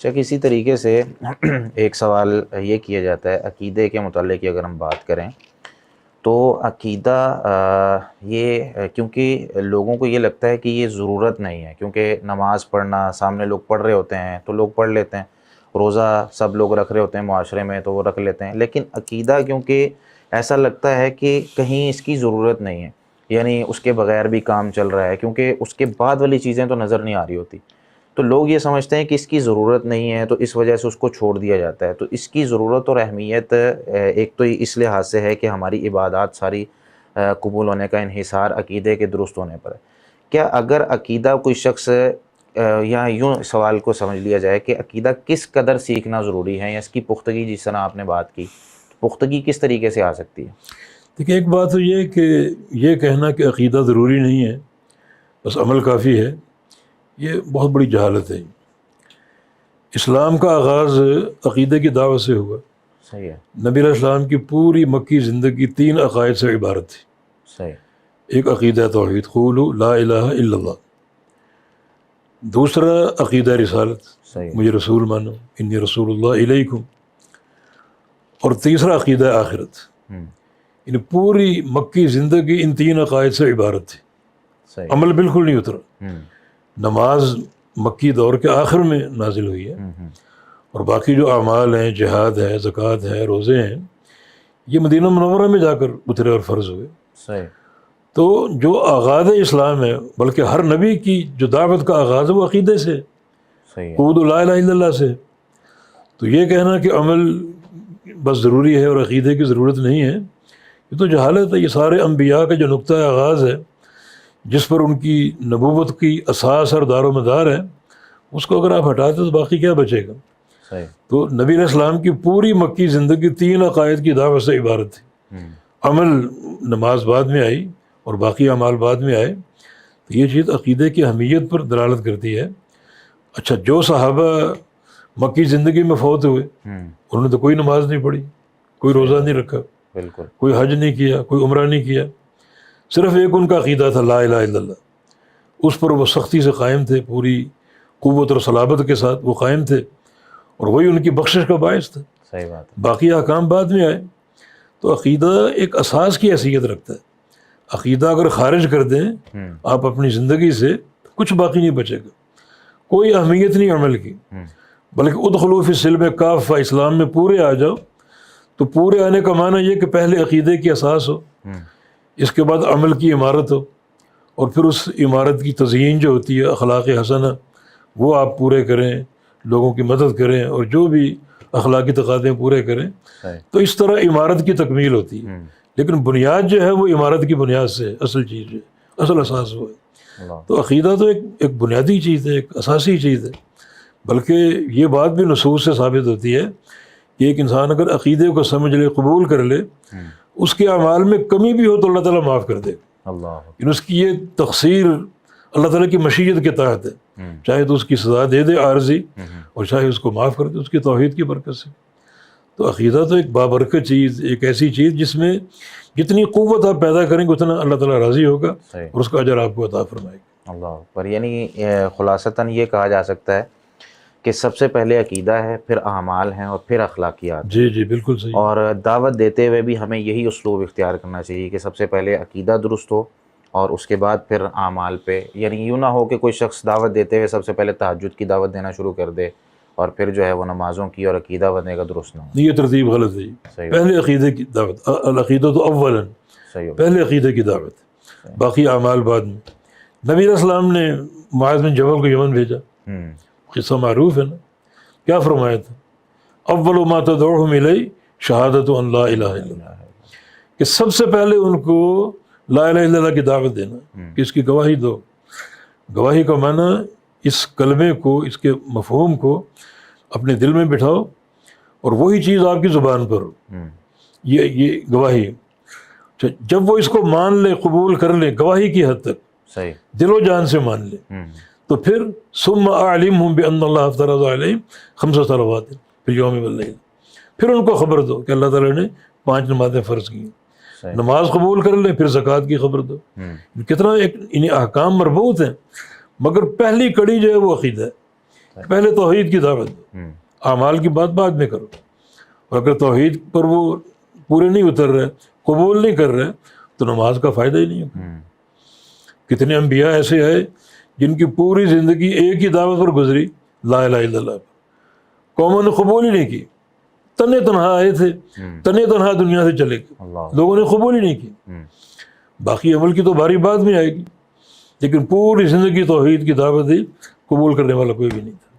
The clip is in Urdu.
شک اسی طریقے سے ایک سوال یہ کیا جاتا ہے عقیدے کے متعلق اگر ہم بات کریں تو عقیدہ یہ کیونکہ لوگوں کو یہ لگتا ہے کہ یہ ضرورت نہیں ہے، کیونکہ نماز پڑھنا سامنے لوگ پڑھ رہے ہوتے ہیں تو لوگ پڑھ لیتے ہیں، روزہ سب لوگ رکھ رہے ہوتے ہیں معاشرے میں تو وہ رکھ لیتے ہیں، لیکن عقیدہ کیونکہ ایسا لگتا ہے کہ کہیں اس کی ضرورت نہیں ہے، یعنی اس کے بغیر بھی کام چل رہا ہے، کیونکہ اس کے بعد والی چیزیں تو نظر نہیں آ رہی ہوتی، تو لوگ یہ سمجھتے ہیں کہ اس کی ضرورت نہیں ہے تو اس وجہ سے اس کو چھوڑ دیا جاتا ہے۔ تو اس کی ضرورت اور اہمیت ایک تو اس لحاظ سے ہے کہ ہماری عبادات ساری قبول ہونے کا انحصار عقیدے کے درست ہونے پر ہے۔ کیا اگر عقیدہ کوئی شخص یا یوں سوال کو سمجھ لیا جائے کہ عقیدہ کس قدر سیکھنا ضروری ہے، یا اس کی پختگی جس طرح آپ نے بات کی، پختگی کس طریقے سے آ سکتی ہے؟ دیکھیں، ایک بات تو یہ کہ یہ کہنا کہ عقیدہ ضروری نہیں ہے بس عمل کافی ہے، یہ بہت بڑی جہالت ہے۔ اسلام کا آغاز عقیدے کی دعوت سے ہوا۔ صحیح ہے۔ نبی علیہ السلام کی پوری مکی زندگی 3 عقائد سے عبارت تھی۔ صحیح۔ ایک عقیدہ توحید، قولوا لا الہ الا اللہ، دوسرا عقیدہ رسالت، صحیح۔ مجھے رسول مانو، انی رسول اللہ الیکم، اور تیسرا عقیدہ آخرت۔ یعنی پوری مکی زندگی ان 3 عقائد سے عبارت تھی، صحیح۔ عمل بالکل نہیں اترا۔ نماز مکی دور کے آخر میں نازل ہوئی ہے، اور باقی جو اعمال ہیں، جہاد ہے، زکوٰۃ ہے، روزے ہیں، یہ مدینہ منورہ میں جا کر اترے اور فرض ہوئے۔ صحیح۔ تو جو آغاز اسلام ہے، بلکہ ہر نبی کی جو دعوت کا آغاز ہے وہ عقیدے سے، صحیح۔ قولوا لا الہ الا اللہ سے۔ تو یہ کہنا کہ عمل بس ضروری ہے اور عقیدے کی ضرورت نہیں ہے، یہ تو جہالت ہے۔ یہ سارے انبیاء کا جو نقطہ آغاز ہے، جس پر ان کی نبوت کی اساس اور دار و مدار ہے، اس کو اگر آپ ہٹاتے تو باقی کیا بچے گا؟ صحیح۔ تو نبی علیہ السلام کی پوری مکی زندگی 3 عقائد کی دعوت سے عبارت تھی۔ عمل، نماز بعد میں آئی اور باقی اعمال بعد میں آئے، تو یہ چیز عقیدے کی اہمیت پر دلالت کرتی ہے۔ اچھا، جو صحابہ مکی زندگی میں فوت ہوئے، انہوں نے تو کوئی نماز نہیں پڑھی، کوئی روزہ نہیں رکھا، بالکل، کوئی حج نہیں کیا، کوئی عمرہ نہیں کیا، صرف ایک ان کا عقیدہ تھا لا الہ الا اللہ، اس پر وہ سختی سے قائم تھے، پوری قوت اور صلابت کے ساتھ وہ قائم تھے، اور وہی ان کی بخشش کا باعث تھا۔ صحیح بات ہے۔ باقی احکام بعد میں آئے۔ تو عقیدہ ایک اساس کی حیثیت رکھتا ہے۔ عقیدہ اگر خارج کر دیں آپ اپنی زندگی سے، تو کچھ باقی نہیں بچے گا، کوئی اہمیت نہیں عمل کی۔ بلکہ ادخلوا فی السلم کافہ، اسلام میں پورے آ جاؤ، تو پورے آنے کا معنی یہ کہ پہلے عقیدے کی اساس ہو، اس کے بعد عمل کی عمارت ہو، اور پھر اس عمارت کی تزئین جو ہوتی ہے اخلاق حسنہ، وہ آپ پورے کریں، لوگوں کی مدد کریں، اور جو بھی اخلاقی تقاضے پورے کریں۔ تو اس طرح عمارت کی تکمیل ہوتی ہے۔ لیکن بنیاد جو ہے وہ عمارت کی بنیاد سے اصل چیز ہے، اصل اساس وہ ہے۔ تو عقیدہ تو ایک بنیادی چیز ہے، ایک اساسی چیز ہے۔ بلکہ یہ بات بھی نصوص سے ثابت ہوتی ہے کہ ایک انسان اگر عقیدے کو سمجھ لے، قبول کر لے، اس کے اعمال میں کمی بھی ہو تو اللہ تعالیٰ معاف کر دے گا۔ اس کی یہ تقصیر اللہ تعالیٰ کی مشیت کے تحت ہے، چاہے تو اس کی سزا دے دے عارضی، اور چاہے اس کو معاف کر دے اس کی توحید کی برکت سے۔ تو عقیدہ تو ایک بابرکت چیز، ایک ایسی چیز جس میں جتنی قوت آپ پیدا کریں گے اتنا اللہ تعالیٰ راضی ہوگا اور اس کا اجر آپ کو عطا فرمائے گا۔ اللہ پر یعنی خلاصتاً یہ کہا جا سکتا ہے کہ سب سے پہلے عقیدہ ہے، پھر اعمال ہیں، اور پھر اخلاقیات۔ جی جی بالکل صحیح۔ اور دعوت دیتے ہوئے بھی ہمیں یہی اسلوب اختیار کرنا چاہیے کہ سب سے پہلے عقیدہ درست ہو اور اس کے بعد پھر اعمال پہ، یعنی یوں نہ ہو کہ کوئی شخص دعوت دیتے ہوئے سب سے پہلے تہجد کی دعوت دینا شروع کر دے اور پھر جو ہے وہ نمازوں کی اور عقیدہ بننے کا درست نہ ہو۔ یہ ترتیب غلط ہے۔ پہلے عقیدے کی دعوت، العقیدہ تو اولاً، پہلے عقیدے کی دعوت، باقی اعمال بعد میں۔ نبی علیہ السلام نے معاذ بن جبل کو یمن بھیجا، قصہ معروف ہے نا، کیا فرمایا تھا؟ اول ما تدعوہم الیہ شہادۃ ان لا الہ الا اللہ، کہ سب سے پہلے ان کو لا الہ الا اللہ کی دعوت دینا، کہ اس کی گواہی دو۔ گواہی کا معنی اس کلمے کو، اس کے مفہوم کو اپنے دل میں بٹھاؤ اور وہی چیز آپ کی زبان پر ہو، یہ گواہی۔ جب وہ اس کو مان لے، قبول کر لے گواہی کی حد تک، دل و جان سے مان لے، تو پھر ثم اعلمہم بان اللہ افترض علیہم 5 صلوات فی اليوم واللیل، پھر ان کو خبر دو کہ اللہ تعالیٰ نے 5 نمازیں فرض کی ہیں۔ نماز قبول کر لیں، پھر زکوٰۃ کی خبر دو۔ کتنا انہیں احکام مربوط ہیں، مگر پہلی کڑی جو ہے وہ عقیدہ ہے پہلے توحید کی دعوت دو، اعمال کی بات بعد میں کرو. اور اگر توحید پر وہ پورے نہیں اتر رہے، قبول نہیں کر رہے، تو نماز کا فائدہ ہی نہیں ہوگا. کتنے انبیاء ایسے آئے جن کی پوری زندگی ایک ہی دعوت پر گزری، لا الہ الا اللہ، قوموں نے قبول ہی نہیں کی. تنے تنہا آئے تھے، تنے تنہا دنیا سے چلے گئے، لوگوں نے قبول ہی نہیں کی. باقی عمل کی تو باری بعد میں آئے گی، لیکن پوری زندگی توحید کی دعوت دی، قبول کرنے والا کوئی بھی نہیں تھا.